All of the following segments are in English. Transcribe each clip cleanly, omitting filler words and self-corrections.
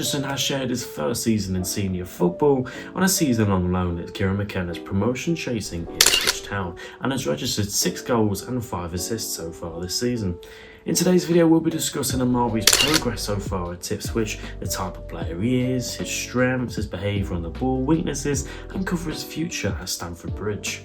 Hutchinson has shared his first season in senior football on a season-long loan at Kieran Mckenna's promotion-chasing Ipswich Town and has registered 6 goals and 5 assists so far this season. In today's video, we'll be discussing OMARI's progress so far at Ipswich, the type of player he is, his strengths, his behaviour on the ball, weaknesses, and cover his future at Stamford Bridge.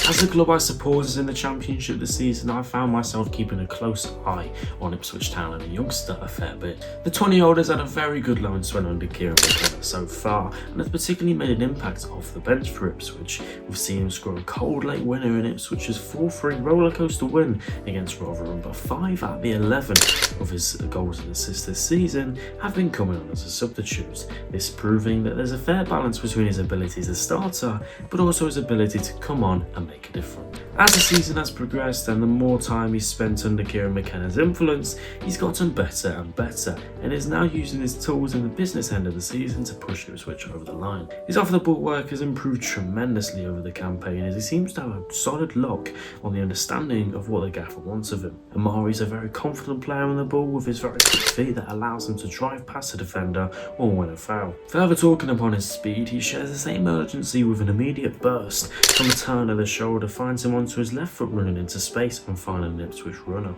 As the club I support is in the Championship this season, I found myself keeping a close eye on Ipswich Town and a youngster a fair bit. The 20-year-old has had a very good loan spell under Kieran Mckenna so far, and has particularly made an impact off the bench for Ipswich. We've seen him score a cold late winner in Ipswich's 4-3 rollercoaster win against Rotherham, but 5 out of the 11 of his goals and assists this season have been coming on as a substitute. This proving that there's a fair balance between his ability as a starter, but also his ability to come on and make a difference. As the season has progressed and the more time he's spent under Kieran Mckenna's influence, he's gotten better and better and is now using his tools in the business end of the season to push Ipswich over the line. His off-the-ball work has improved tremendously over the campaign as he seems to have a solid lock on the understanding of what the gaffer wants of him. OMARI's a very confident player on the ball with his very quick feet that allows him to drive past a defender or win a foul. Further talking upon his speed, he shares the same urgency with an immediate burst from a turn of the shoulder, finds him onto his left foot running into space and finding an Ipswich runner.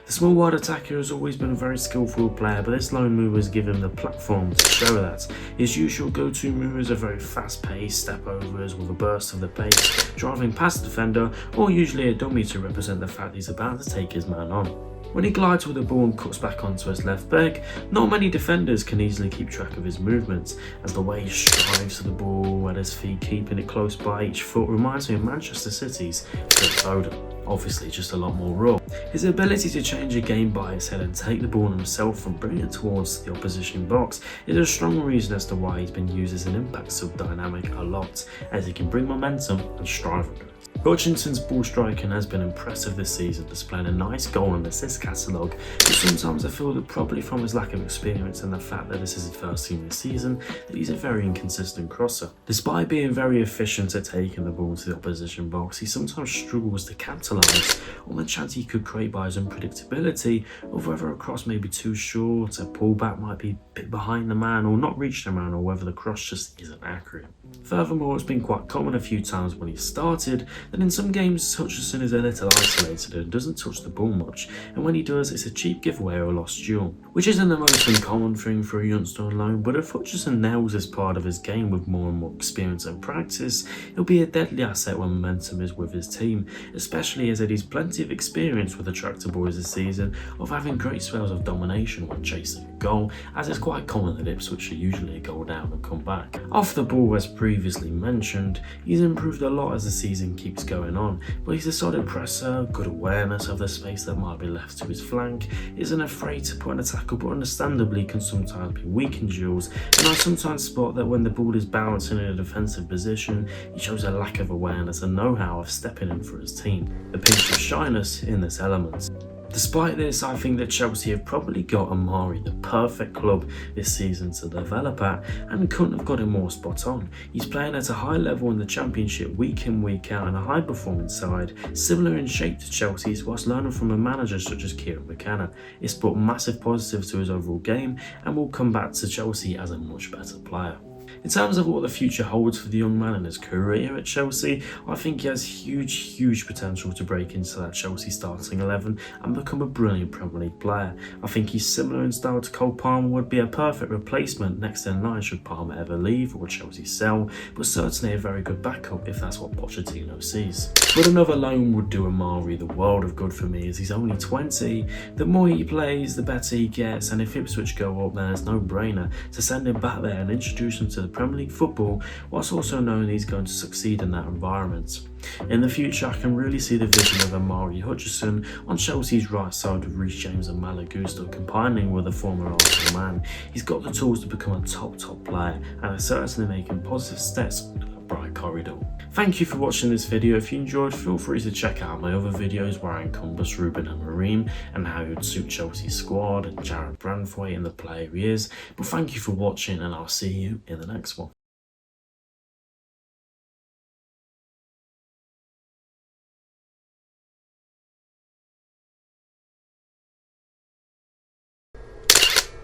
The small wide attacker has always been a very skillful player, but this loan move has given him the platform to show that. His usual go-to moves are very fast-paced step overs with a burst of the pace, driving past the defender, or usually a dummy to represent the fact he's about to take his man on. When he glides with the ball and cuts back onto his left leg, not many defenders can easily keep track of his movements, as the way he strives to the ball at his feet, keeping it close by each foot, reminds me of Manchester City's Phil Foden. Obviously just a lot more raw. His ability to change a game by his head and take the ball himself and bring it towards the opposition box is a strong reason as to why he's been used as an impact sub dynamic a lot, as he can bring momentum and strive under it. Hutchinson's ball striking has been impressive this season, displaying a nice goal and assist catalogue, but sometimes I feel that probably from his lack of experience and the fact that this is his first team this season, that he's a very inconsistent crosser. Despite being very efficient at taking the ball to the opposition box, he sometimes struggles to capitalise on the chance he could create by his unpredictability of whether a cross may be too short, a pullback might be a bit behind the man or not reach the man, or whether the cross just isn't accurate. Furthermore, it's been quite common a few times when he started that in some games Hutchinson is a little isolated and doesn't touch the ball much, and when he does it's a cheap giveaway or a lost duel, which isn't the most uncommon thing for a youngster on loan, but if Hutchinson nails this part of his game with more and more experience and practice, he'll be a deadly asset when momentum is with his team, especially as he's plenty of experience with the tractor boys this season of having great spells of domination when chasing a goal, as it's quite common that Ipswich are usually a goal down and come back. Off the ball, as previously mentioned, he's improved a lot as the season keeps going on, but he's a solid presser, good awareness of the space that might be left to his flank, isn't afraid to put in a tackle, but understandably can sometimes be weak in duels, and I sometimes spot that when the ball is bouncing in a defensive position, he shows a lack of awareness and know-how of stepping in for his team, a pinch of shyness in this element. Despite this, I think that Chelsea have probably got OMARI the perfect club this season to develop at, and couldn't have got him more spot on. He's playing at a high level in the Championship week in week out in a high performing side, similar in shape to Chelsea's, whilst learning from a manager such as Kieran Mckenna. It's brought massive positives to his overall game and will come back to Chelsea as a much better player. In terms of what the future holds for the young man in his career at Chelsea, I think he has huge potential to break into that Chelsea starting 11 and become a brilliant Premier League player. I think he's similar in style to Cole Palmer, would be a perfect replacement next in line should Palmer ever leave or Chelsea sell, but certainly a very good backup if that's what Pochettino sees. But another loan would do OMARI the world of good for me, as he's only 20. The more he plays, the better he gets, and if Ipswich go up, then it's no brainer to send him back there and introduce him to the Premier League football, whilst also knowing he's going to succeed in that environment. In the future, I can really see the vision of OMARI Hutchinson on Chelsea's right side with Reece James and Malo Gusto combining with a former Arsenal man. He's got the tools to become a top player and is certainly making positive steps into that bright corridor. Thank you for watching this video. If you enjoyed, feel free to check out my other videos where I encompass Ruben Amorim and how he would suit Chelsea's squad and Jared Branthwaite and the player he is. But thank you for watching, and I'll see you in the next one.